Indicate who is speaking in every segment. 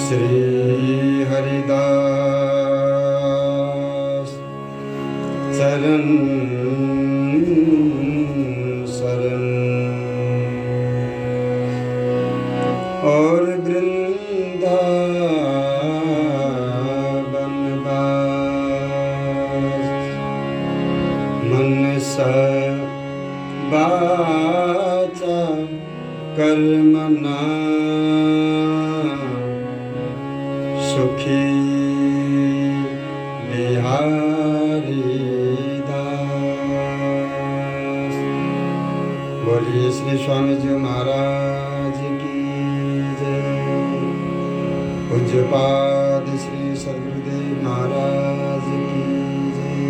Speaker 1: श्री हरिदास चरण शरण और वृंदावन वास मनसा वाचा कर्मणा सुखी बिहारी दास। बोलिए श्री स्वामी जी महाराज की जय। पूज्यपाद श्री सद्गुरुदेव महाराज की जय।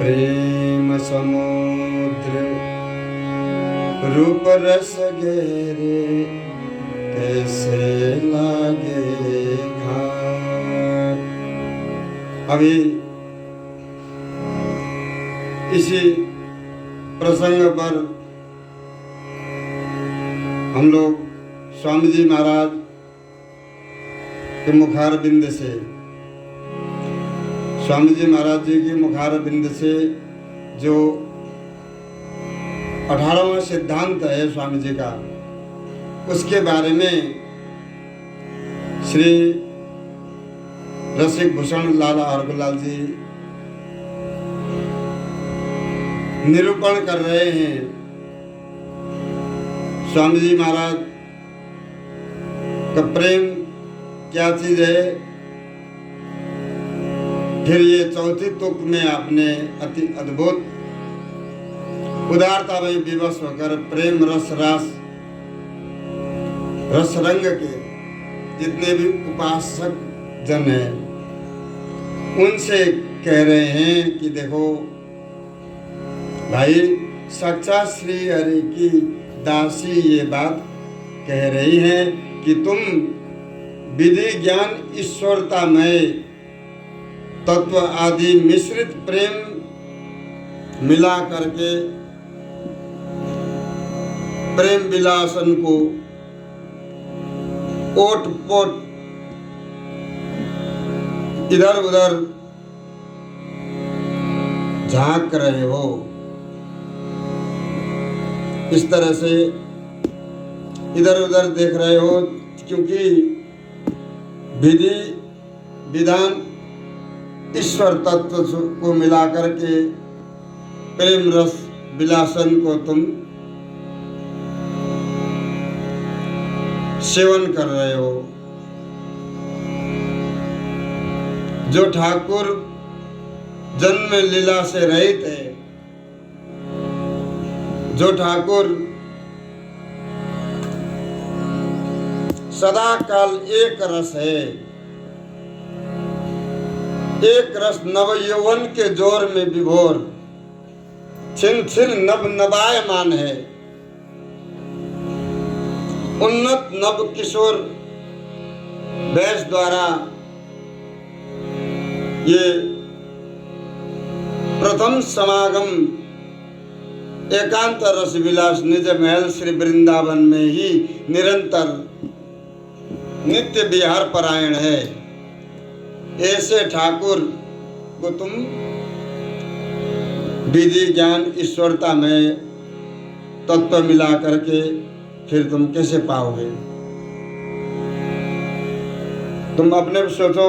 Speaker 1: प्रेम समुद्र रूप रस गहरे कैसे लागे घाट। अभी इसी प्रसंग पर हम लोग स्वामी जी महाराज के मुखार बिंद से स्वामी जी महाराज जी के मुखार बिंद से जो 18वां सिद्धांत है स्वामी जी का, उसके बारे में श्री रसिक भूषण लाल आर्गलाल जी निरूपण कर रहे हैं। स्वामी जी महाराज का प्रेम क्या चीज है, फिर ये चौथी तुक में आपने अति अद्भुत उदारता में विवश होकर प्रेम रस रंग के जितने भी उपासक जन हैं उनसे कह रहे हैं कि देखो भाई, साक्षात श्री हरि की दासी ये बात कह रही है कि तुम विधि ज्ञान ईश्वरतामय तत्व आदि मिश्रित प्रेम मिला करके प्रेम विलासन को ओट पोट इधर उधर झांक रहे हो। इस तरह से इधर उधर देख रहे हो, क्योंकि विधि विधान ईश्वर तत्व को मिलाकर के प्रेम रस विलासन को तुम सेवन कर रहे हो। जो ठाकुर जन्म लीला से रहित है, जो ठाकुर सदा काल एक रस है, एक रस नव यौवन के जोर में विभोर छिन छिन नव नवायमान है। उन्नत नव किशोर वैस द्वारा ये प्रथम समागम एकांत रस विलास निज महल श्री वृंदावन में ही निरंतर नित्य विहार परायण है। ऐसे ठाकुर को तुम विधि ज्ञान ईश्वरता में तत्व मिला करके फिर तुम कैसे पाओगे? तुम अपने सोचो,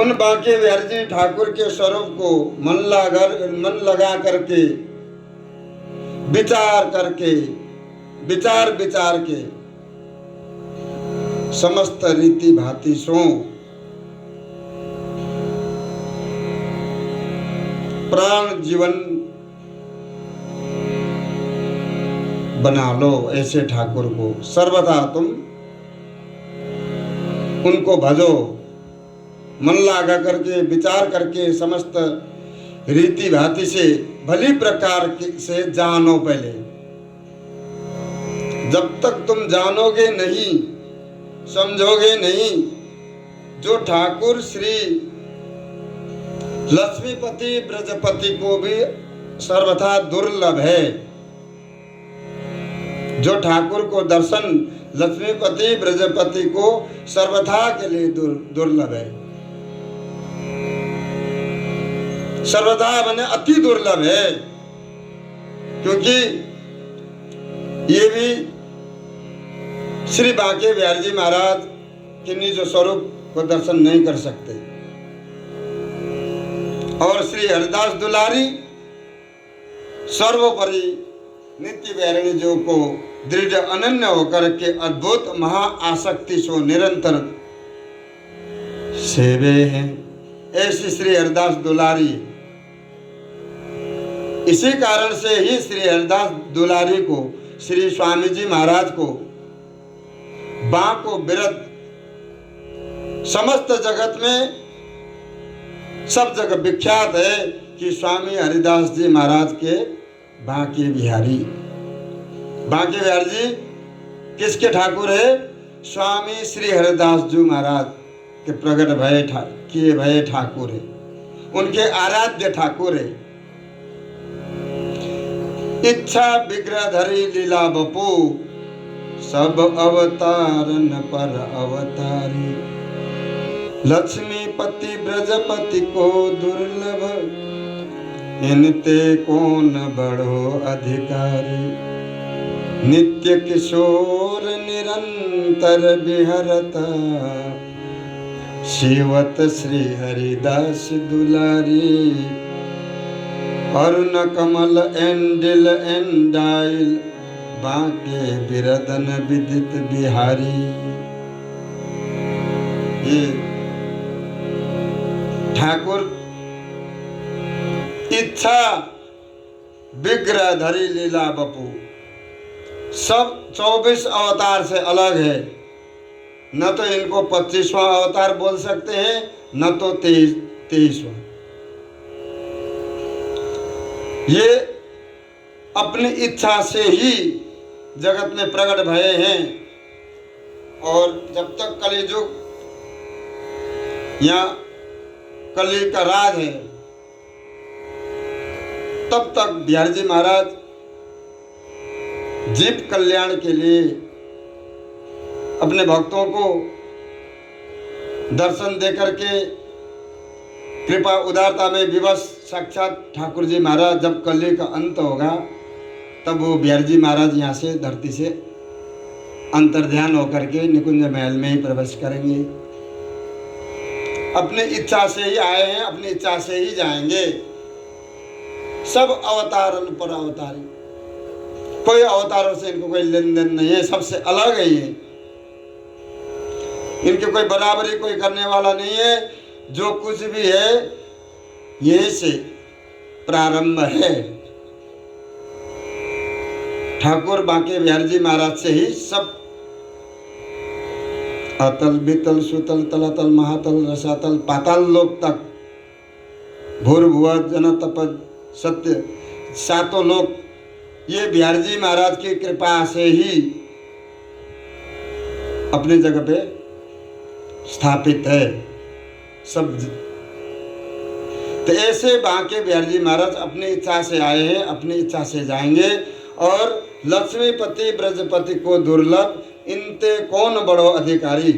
Speaker 1: उन बांके बिहारी जी ठाकुर के स्वरूप को मन लगा करके विचार के समस्त रीति भांति सो प्राण जीवन बना लो। ऐसे ठाकुर को सर्वथा तुम उनको भजो, मन लगा करके विचार करके समस्त रीति भांति से भली प्रकार से जानो। पहले जब तक तुम जानोगे नहीं, समझोगे नहीं, जो ठाकुर श्री लक्ष्मीपति ब्रजपति को भी सर्वथा दुर्लभ है, जो ठाकुर को दर्शन लक्ष्मीपति ब्रजपति को सर्वथा के लिए दुर्लभ है। सर्वथा माने अति दुर्लभ है, क्योंकि ये भी श्री बांके बिहारी जी महाराज के निज स्वरूप को दर्शन नहीं कर सकते, और श्री हरिदास दुलारी सर्वोपरि नित्य बिहारिणी जो को दृढ़ अनन्य होकर के अद्भुत महा आसक्ति सो निरंतर सेवे हैं, ऐसी श्री हरिदास दुलारी। इसी कारण से ही श्री हरिदास दुलारी को श्री स्वामी जी महाराज को बांको बिरद समस्त जगत में सब जगह विख्यात है कि स्वामी हरिदास जी महाराज के बांके बिहारी। बांके बिहारी जी किसके ठाकुर है? स्वामी श्री हरिदास जी महाराज के प्रकट किए भय ठाकुर है, उनके आराध्य ठाकुर है। इच्छा विग्रह धरी लीला बपू, सब अवतारन पर अवतारी। लक्ष्मीपति ब्रजपति को दुर्लभ, इनते कौन बड़ो अधिकारी। नित्य किशोर निरंतर विहरता, शिवत श्री हरिदास दुलारी। अरुण कमल एंडिल एंडाइल, बांके बिरदन विदित बिहारी। ये ठाकुर इच्छा विग्रह धरी लीला बपू सब 24 अवतार से अलग है। न तो इनको 25वां अवतार बोल सकते हैं, न तो 23वां। ये अपनी इच्छा से ही जगत में प्रकट भये हैं, और जब तक कलियुग या कली का राज है तब तक बिहारी जी महाराज जीव कल्याण के लिए अपने भक्तों को दर्शन देकर के कृपा उदारता में विवश साक्षात ठाकुर जी महाराज जब कली का अंत होगा तब वो बिहारी जी महाराज यहाँ से धरती से अंतर्ध्यान होकर के निकुंज महल में ही प्रवेश करेंगे। अपनी इच्छा से ही आए हैं, अपनी इच्छा से ही जाएंगे। सब अवतारन पर अवतारी, कोई अवतारों से इनको कोई लेन देन नहीं है, सबसे अलग है ये। इनकी कोई बराबरी कोई करने वाला नहीं है। जो कुछ भी है यही से प्रारंभ है। ठाकुर बांके बिहारी जी महाराज से ही सब अतल बितल सुतल तलातल महातल रसातल पाताल लोक तक भूर्भुव जन तप सत्य सातों लोक ये बिहारी जी महाराज की कृपा से ही अपनी जगह पे स्थापित है सब। तो ऐसे बांके बिहारी जी महाराज अपनी इच्छा से आए हैं, अपनी इच्छा से जाएंगे। और लक्ष्मीपति ब्रजपति को दुर्लभ, इनते कौन बड़ो अधिकारी।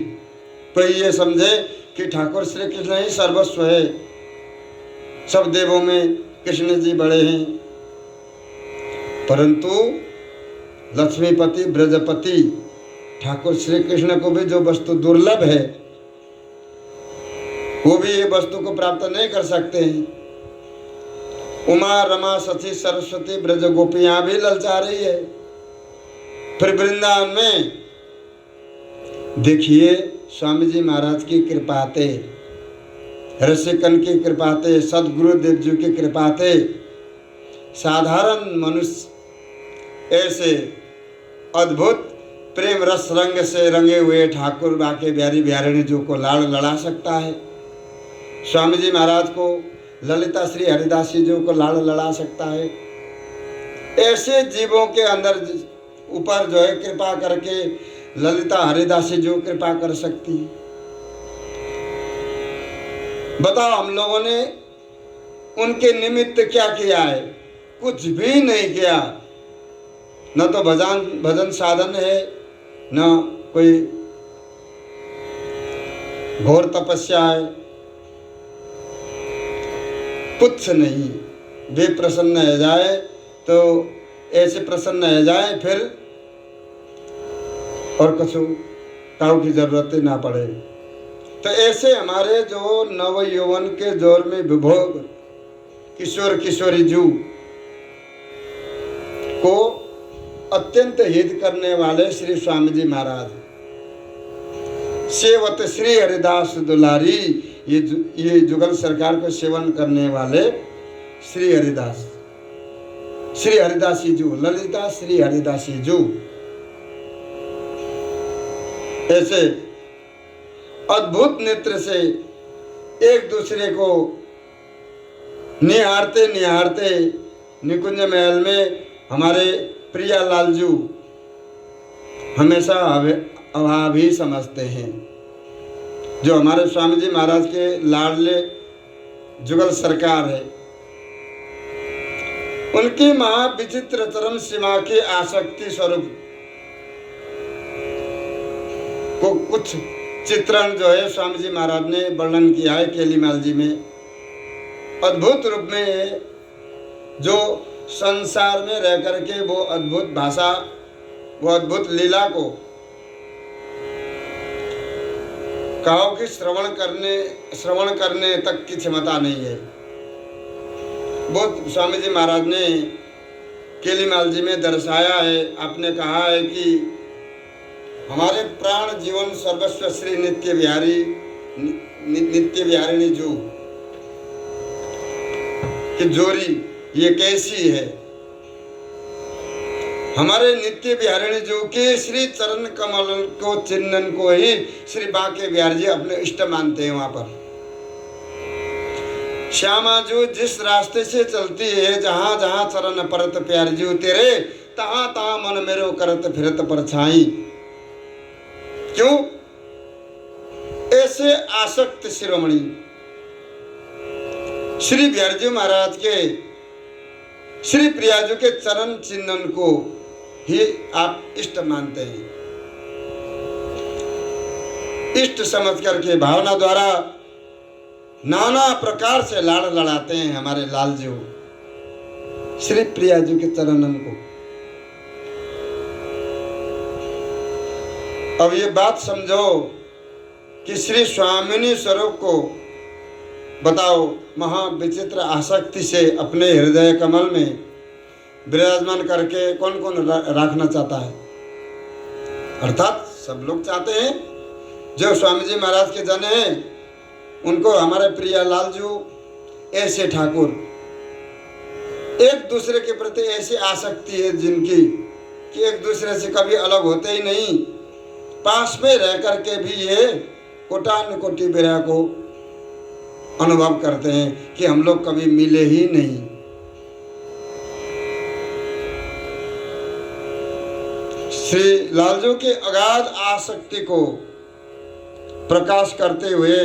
Speaker 1: कोई ये समझे कि ठाकुर श्री कृष्ण ही सर्वस्व है, सब देवों में कृष्ण जी बड़े हैं, परंतु लक्ष्मीपति ब्रजपति ठाकुर श्री कृष्ण को भी जो वस्तु दुर्लभ है वो भी ये वस्तु को प्राप्त नहीं कर सकते हैं। उमा रमा सती सरस्वती ब्रज गोपियां भी ललचा रही है। फिर वृंदावन में देखिए स्वामी जी महाराज की कृपाते, रसिकन की कृपाते, सदगुरुदेव जी की कृपाते साधारण मनुष्य ऐसे अद्भुत प्रेम रस रंग से रंगे हुए ठाकुर बांके बिहारी बिहारिणी जी को लाड़ लड़ा सकता है। स्वामी जी महाराज को ललिता श्री हरिदास जी को लाड़ लड़ा सकता है। ऐसे जीवों के अंदर ऊपर जो है कृपा करके ललिता हरिदास जी कृपा कर सकती है। बताओ हम लोगों ने उनके निमित्त क्या किया है? कुछ भी नहीं किया। न तो भजन भजन साधन है, न कोई घोर तपस्या है, कुछ नहीं। वे प्रसन्न हो जाए तो ऐसे प्रसन्न हो जाए फिर और कुछ काऊ की जरूरत ही ना पड़े। तो ऐसे हमारे जो नव यौवन के दौर में विभोग किशोर किशोरी जू को अत्यंत हित करने वाले श्री स्वामी जी महाराज, सेवत श्री हरिदास दुलारी, ये जुगल सरकार को सेवन करने वाले श्री हरिदास, श्री हरिदासी जू, ललिता श्री हरिदासी जू, ऐसे अद्भुत नेत्र से एक दूसरे को निहारते निहारते निकुंज महल में हमारे प्रिया लालजू हमेशा अभाव ही समझते हैं। जो हमारे स्वामी जी महाराज के लाडले जुगल सरकार है, उनकी महा विचित्र चरम सीमा की आसक्ति स्वरूप को कुछ चित्रण जो है स्वामी जी महाराज ने वर्णन किया है केलीमाल जी में। अद्भुत रूप में जो संसार में रह करके वो अद्भुत भाषा, वो अद्भुत लीला को काव की श्रवण करने तक की क्षमता नहीं है। वो स्वामी जी महाराज ने केलीमाल जी में दर्शाया है। आपने कहा है कि हमारे प्राण जीवन सर्वस्व श्री नित्य बिहारिणी जू कि जोरी ये कैसी है। हमारे नित्य बिहारिणी जू के श्री चरण कमल को चिन्हन को ही श्री बांके बिहारी जी अपने इष्ट मानते हैं। वहां पर श्यामा जू जिस रास्ते से चलती है, जहां जहां चरण परत प्यार जू तेरे, तहां तहां मन मेरो करत फिरत परछाई। क्यों? ऐसे आसक्त शिरोमणि श्री बिहारी महाराज के श्री प्रियाजू के चरण चिन्हन को ही आप इष्ट मानते हैं। इष्ट समझ करके भावना द्वारा नाना प्रकार से लाड़ लड़ाते हैं हमारे लालजू श्री प्रियाजू के चरणन को। अब ये बात समझो कि श्री स्वामिनी स्वरूप को बताओ महा विचित्र आसक्ति से अपने हृदय कमल में विराजमान करके कौन कौन रखना चाहता है? अर्थात सब लोग चाहते हैं। जो स्वामी जी महाराज के जन हैं उनको हमारे प्रिय लालजू ऐसे ठाकुर एक दूसरे के प्रति ऐसी आसक्ति है जिनकी कि एक दूसरे से कभी अलग होते ही नहीं। पास में रह करके भी ये कोटान कोटि विरह को अनुभव करते हैं कि हम लोग कभी मिले ही नहीं। श्री लालजू के अगाध आसक्ति को प्रकाश करते हुए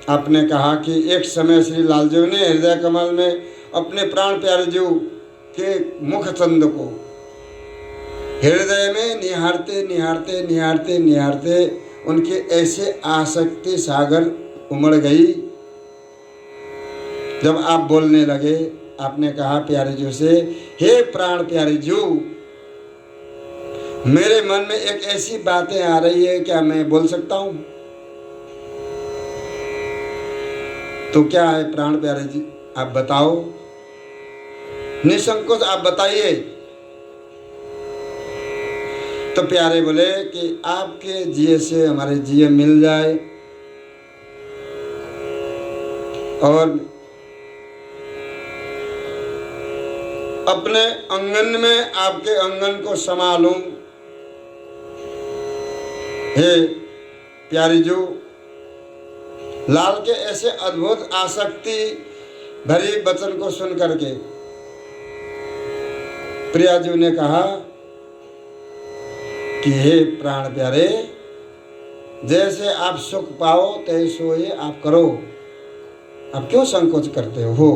Speaker 1: आपने कहा कि एक समय श्री लालजू ने हृदय कमल में अपने प्राण प्यारे जू के मुख चंद को हृदय में निहारते निहारते निहारते निहारते उनके ऐसे आसक्ति सागर उमड़ गई। जब आप बोलने लगे, आपने कहा प्यारे जू से, हे प्राण प्यारे जू, मेरे मन में एक ऐसी बातें आ रही है, क्या मैं बोल सकता हूं? तो क्या है प्राण प्यारे जी, आप बताओ, निसंकोच आप बताइए। तो प्यारे बोले कि आपके जिये से हमारे जिये मिल जाए और अपने अंगन में आपके अंगन को संभालूं। हे प्यारी जू, लाल के ऐसे अद्भुत आसक्ति भरी वचन को सुन करके प्रियाजू ने कहा कि हे प्राण प्यारे, जैसे आप सुख पाओ तैसो ही आप करो, आप क्यों संकोच करते हो?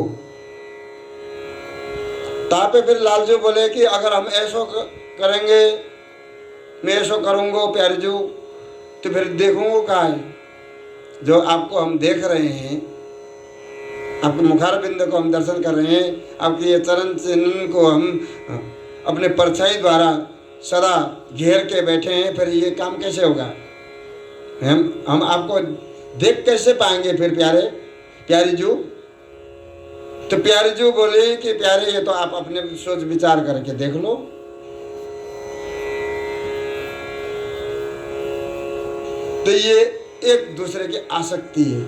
Speaker 1: तापे फिर लालजू बोले कि अगर हम ऐसा करेंगे, मैं ऐसा करूँगा प्यारे जो, तो फिर देखूँगा कहाँ है? जो आपको हम देख रहे हैं, आपके मुखार बिंद को हम दर्शन कर रहे हैं, आपके ये चरण चिन्ह को हम अपने परछाई द्वारा सदा घेर के बैठे हैं, फिर ये काम कैसे होगा? हम आपको देख कैसे पाएंगे फिर प्यारी जू? तो प्यारी जू बोले कि प्यारे ये तो आप अपने सोच विचार करके देख लो। तो ये एक दूसरे की आसक्ति है,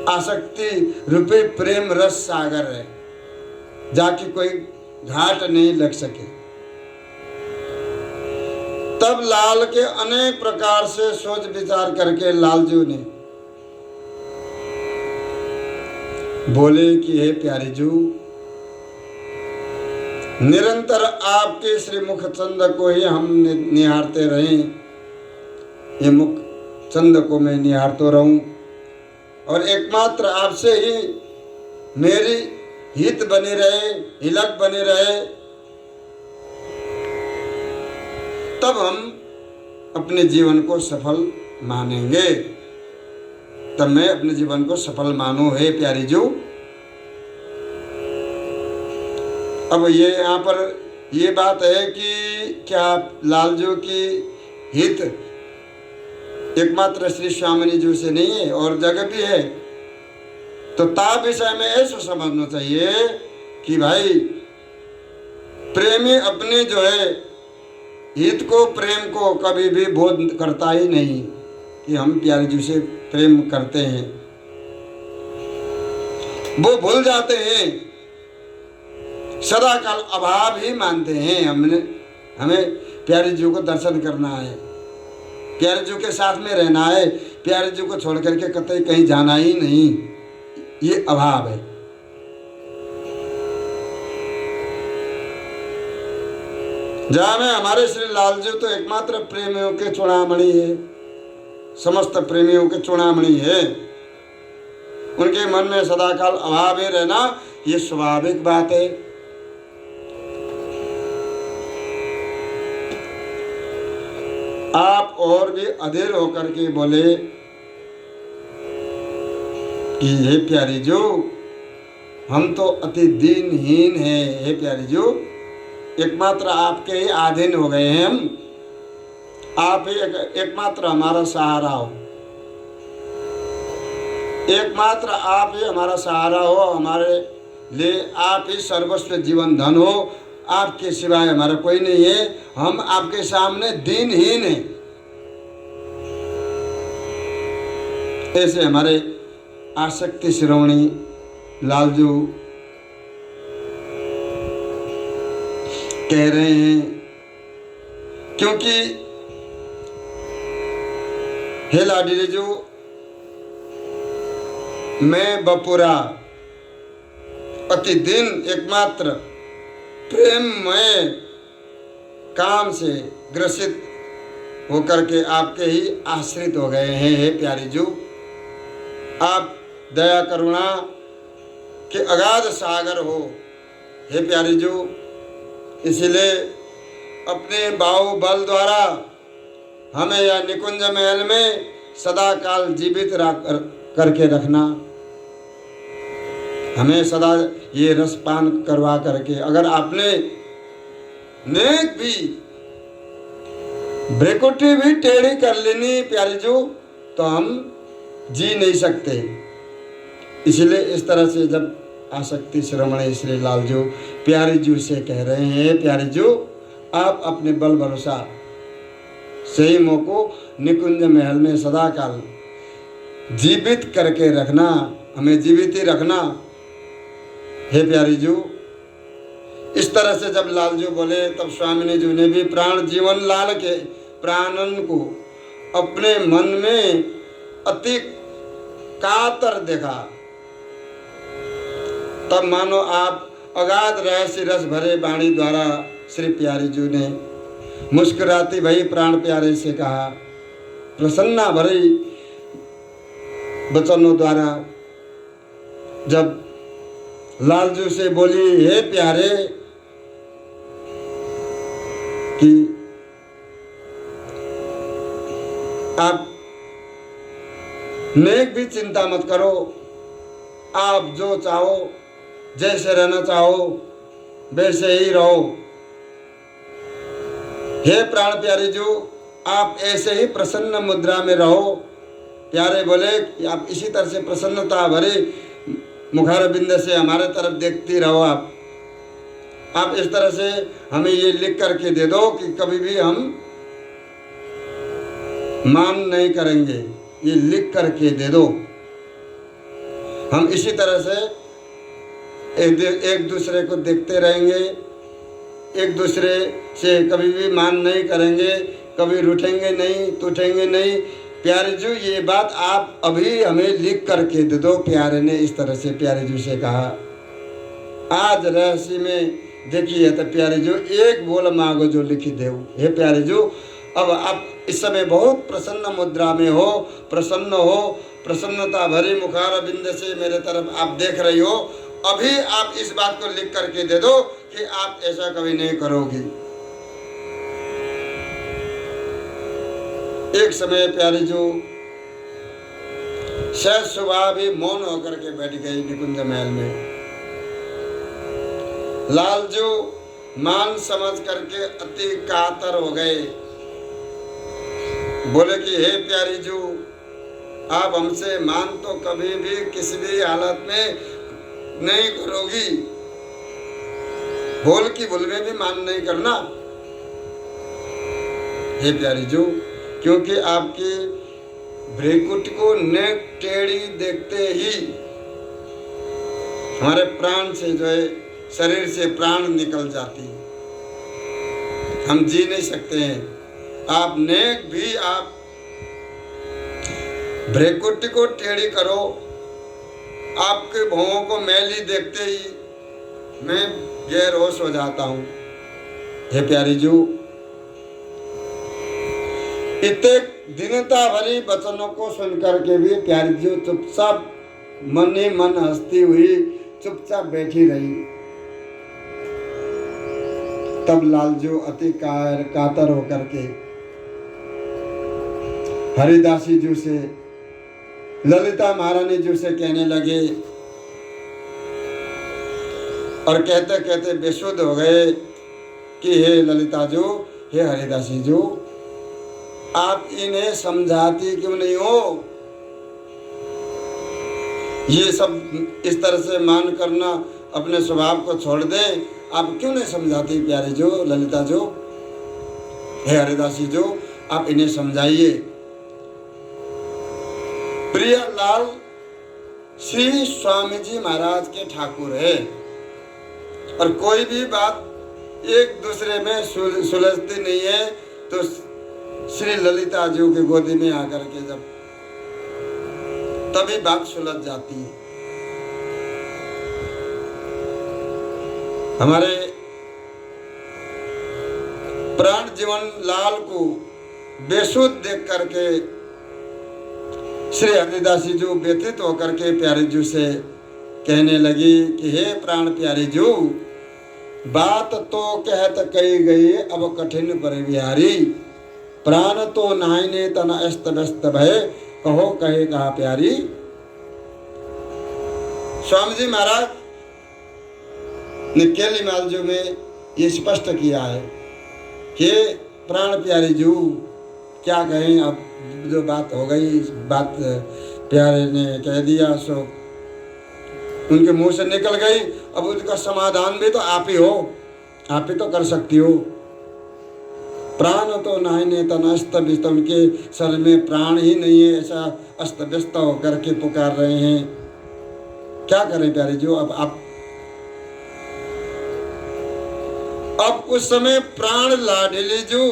Speaker 1: आसक्ति रूपी प्रेम रस सागर है, जाके कोई घाट नहीं लग सके। तब लाल के अनेक प्रकार से सोच विचार करके लालजू ने बोले कि हे प्यारी जू, निरंतर आपके श्रीमुख चंद को ही हम निहारते रहें, ये मुख चंद को मैं निहारता रहूं, और एकमात्र आपसे ही मेरी हित बनी रहे, हिलक बनी रहे, तब हम अपने जीवन को सफल मानेंगे। तब मैं अपने जीवन को सफल मानूं हे प्यारी जू। अब ये यहाँ पर ये बात है कि क्या लालजू की हित एकमात्र श्री स्वामिनी जी से नहीं है और जगह भी है? तो ताप विषय में ऐसा समझना चाहिए कि भाई प्रेमी अपने जो है हित को, प्रेम को कभी भी बोध करता ही नहीं कि हम प्यारी जी से प्रेम करते हैं। वो भूल जाते हैं, सदा काल अभाव ही मानते हैं। हमें प्यारी जी को दर्शन करना है, प्यारे जी के साथ में रहना है, प्यारे जी को छोड़ करके कतई कहीं जाना ही नहीं, ये अभाव है। जहाँ में हमारे श्री लालजू तो एकमात्र प्रेमियों के चूड़ामणि है, समस्त प्रेमियों के चूड़ामणि है। उनके मन में सदाकाल अभाव ही रहना ये स्वाभाविक बात है। आप और भी अधीर होकर के बोले कि हे प्यारी जो, हम तो अति दीनहीन हैं। हे प्यारी जो, एकमात्र आपके ही अधीन हो गए हैं हम, आप ही एकमात्र हमारा सहारा हो, एकमात्र आप ही हमारा सहारा हो, हमारे लिए आप ही सर्वस्व जीवन धन हो, आपके सिवाय हमारा कोई नहीं है, हम आपके सामने दीनहीन हैं। ऐसे हमारे आसक्ति शिरोमणि लालजू कह रहे हैं, क्योंकि हे लाडली जो, मैं बपुरा अति दिन एकमात्र प्रेममय काम से ग्रसित होकर के आपके ही आश्रित हो गए हैं। हे प्यारी जू, आप दया करुणा के अगाध सागर हो। हे प्यारी जू, इसलिए अपने बाहुबल द्वारा हमें यह निकुंज महल में सदा काल जीवित करके रखना, हमें सदा ये रसपान करवा करके, अगर आपने नेक भी भ्रेकुटी भी टेढ़ी कर लेनी प्यारी जू, तो हम जी नहीं सकते। इसलिए इस तरह से जब आसक्ति शिरोमणि श्री लालजू प्यारी जू से कह रहे हैं, प्यारी जू आप अपने बल भरोसा सही मोह को निकुंज महल में सदा काल जीवित करके रखना, हमें जीवित ही रखना। हे प्यारी जू, इस तरह से जब लालजू बोले, तब स्वामिनी जी ने भी प्राण जीवन लाल के प्राणन को अपने मन में अति कातर देखा। तब मानो आप अगाध रहस्य रस भरे वाणी द्वारा श्री प्यारी जी ने मुस्कुराती भई प्राण प्यारे से कहा, प्रसन्ना भरी वचनों द्वारा जब लालजू से बोली, हे प्यारे, कि आप नेक भी चिंता मत करो, आप जो चाहो, जैसे रहना चाहो वैसे ही रहो। हे प्राण प्यारे जो, आप ऐसे ही प्रसन्न मुद्रा में रहो। प्यारे बोले कि आप इसी तरह से प्रसन्नता भरे मुखारबिंद से हमारे तरफ देखती रहो। आप इस तरह से हमें ये लिख करके दे दो कि कभी भी हम मान नहीं करेंगे, ये लिख करके दे दो। हम इसी तरह से एक दूसरे को देखते रहेंगे, एक दूसरे से कभी भी मान नहीं करेंगे, कभी रूठेंगे नहीं, टूटेंगे नहीं। प्यारे जी ये बात आप अभी हमें लिख करके दे दो। प्यारे ने इस तरह से प्यारे जी से कहा। आज रहस्य में देखिए तो प्यारे जो एक बोल मांगो जो लिखी देव। हे प्यारे जो, अब आप इस समय बहुत प्रसन्न मुद्रा में हो, प्रसन्न हो, प्रसन्नता भरी मुखारबिंद से मेरे तरफ आप देख रही हो। अभी आप इस बात को लिख करके दे दो कि आप ऐसा कभी नहीं करोगी। एक समय प्यारी जो सहज सुबह भी मौन होकर के बैठ गई निकुंज महल में। लालजू मान समझ करके अति कातर हो गए। बोले कि हे प्यारी जू, आप हमसे मान तो कभी भी किसी भी हालत में नहीं करोगी। बोल की भूल में भी मान नहीं करना। हे प्यारी जू, क्योंकि आपकी भ्रिकुट को नेक टेढ़ी देखते ही हमारे प्राण से जो है, शरीर से प्राण निकल जाती, हम जी नहीं सकते हैं। आप नेक भी आप भ्रिकुट को टेढ़ी करो, आपके भौहों को मैली देखते ही मैं बेहोश हो जाता हूँ। हे प्यारी जू, इतने दीनता भरी वचनों को सुनकर के भी प्यारी जू चुपचाप मन ही मन हंसती हुई चुपचाप बैठी रही। तब लालजू अति कातर होकर के हरिदासी जी से, ललिता महारानी जी से कहने लगे और कहते कहते बेसुध हो गए कि हे ललिता जी, हे हरिदासी जी, आप इन्हें समझाती क्यों नहीं हो? ये सब इस तरह से मान करना, अपने स्वभाव को छोड़ दें। आप क्यों नहीं समझाती प्यारी जो, ललिता जो, हे हरिदासी जो, आप इन्हें समझाइए। प्रिय लाल श्री स्वामी जी महाराज के ठाकुर है और कोई भी बात एक दूसरे में सुलझती नहीं है तो श्री ललिता जी की गोदी में आकर के जब तभी बात सुलझ जाती है। हमारे प्राण जीवन लाल को बेसुध देख करके श्री हरिदासी जी व्यथित होकर के प्यारे जी से कहने लगी कि हे प्राण प्यारे जी, बात तो कहत कही गई अब कठिन परिविहारी, प्राण तो नाहिने तन अस्त व्यस्त भय, कहो कहे कहा प्यारी। स्वामी जी महाराज ने केली मालजू में ये स्पष्ट किया है कि प्राण प्यारी जू, क्या कहें, अब जो बात हो गई, बात प्यारे ने कह दिया सो उनके मुंह से निकल गई। अब उसका समाधान भी तो आप ही हो, आप ही तो कर सकती हो। प्राण तो नाहिने तन अस्त व्यस्त, उनके शरीर में प्राण ही नहीं है, ऐसा अस्त व्यस्त होकर के पुकार रहे हैं। क्या करें प्यारे जो, अब उस समय प्राण लाडली जो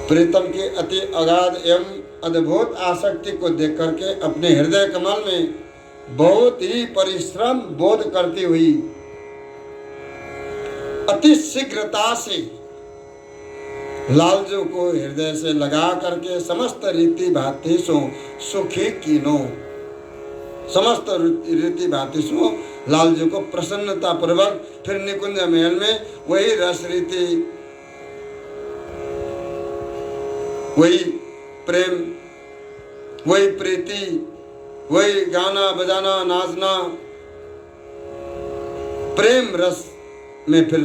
Speaker 1: प्रीतम की अति अगाध एवं अद्भुत आसक्ति को देख करके अपने हृदय कमल में बहुत ही परिश्रम बोध करती हुई अति शीघ्रता से लालजू को हृदय से लगा करके समस्त रीति भांति सो सुखी कीनो। समस्त रीति भांति सो लाल जी को प्रसन्नता पूर्वक फिर निकुंज महल में वही रस रीति, वही प्रेम, वही प्रीति, वही गाना बजाना नाचना, प्रेम रस में फिर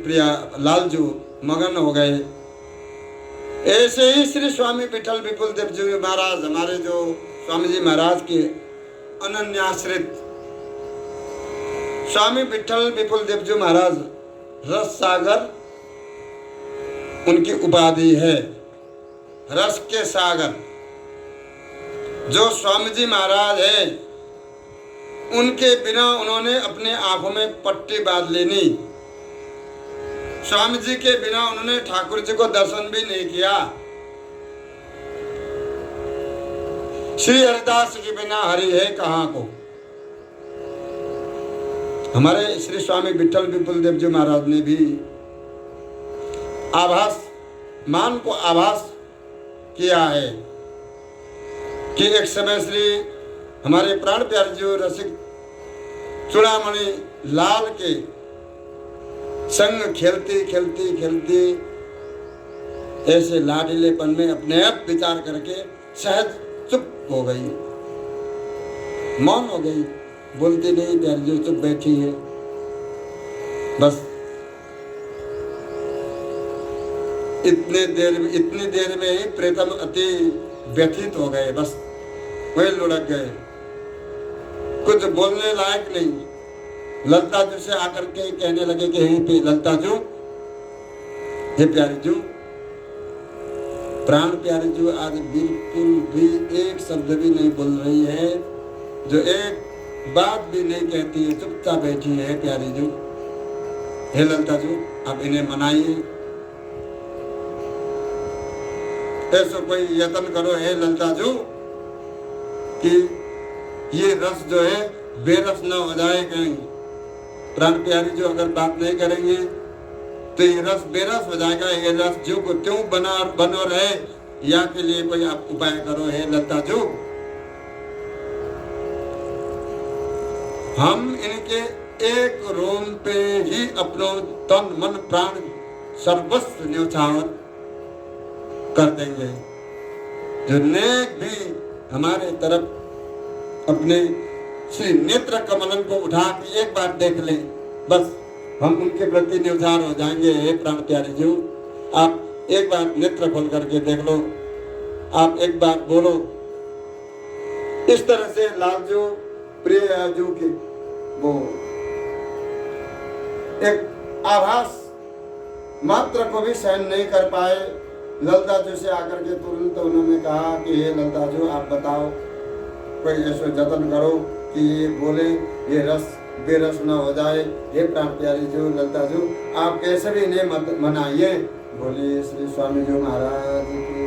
Speaker 1: प्रिया लालजू मगन हो गए। ऐसे ही श्री स्वामी विठल विपुल देव जी महाराज, हमारे जो स्वामी जी महाराज के अनन्याश्रित स्वामी विठल विपुल देव जी महाराज रस सागर उनकी उपाधि है, रस के सागर। जो स्वामी जी महाराज है उनके बिना उन्होंने अपने आंखों में पट्टी बांध लेनी, स्वामी जी के बिना उन्होंने ठाकुर जी को दर्शन भी नहीं किया, श्री हरिदास के बिना हरि है कहाँ को। हमारे श्री स्वामी विठल विपुल देव जी महाराज ने भी आभास मान को आभास किया है कि एक समय श्री हमारे प्राण प्यारे जो रसिक चूड़ामणि लाल के संग खेलती खेलती खेलती ऐसे लाडलेपन में अपने आप विचार करके सहज चुप हो गई, मौन हो गई, बोलती नहीं, प्यारी जो चुप बैठी है। बस इतनी देर में ही प्रीतम अति व्यथित हो गए, बस वही लुढ़क गए, कुछ बोलने लायक नहीं। ललता जू से आकर के कहने लगे कि हे ललता जू, हे प्यारी जू, प्राण प्यारी जू आज बिल्कुल भी एक शब्द भी नहीं बोल रही है, जो एक बात भी नहीं कहती है, चुपचाप बैठी है प्यारी जू। हे ललता जू, आप इन्हें मनाइए, ऐसा कोई यत्न करो हे ललता जू कि ये रस जो है बेरस न हो जाए कहीं। प्राण प्यारी जो अगर बात नहीं करेंगे तो ये रस बेरस हो जाएगा। ये रस जो को त्यों बनो रहे, या के लिए कोई आप उपाय करो हे लता जो। हम इनके एक रोम पे ही अपनो तन मन प्राण सर्वस्व न्यौछावर कर देंगे। जो नेक भी हमारे तरफ अपने श्री नेत्र कमलन को उठा के एक बार देख लें, बस हम उनके प्रति न्यौछावर हो जाएंगे। हे प्राण प्यारे जी, आप एक बार नेत्र खोल करके देख लो, आप एक बार बोलो। इस तरह से लालजू प्रिय जू के वो एक आभास मात्र को भी सहन नहीं कर पाए। ललता जू से आकर के तुरंत उन्होंने कहा कि हे ललता जू, आप बताओ, कोई ऐसा जतन करो कि ये बोले, ये रस बेरस न हो जाए। हे प्राण प्यारी जो ललता जो, आप कैसे भी इन्हें मनाइए। बोलिए श्री स्वामी जी महाराज की।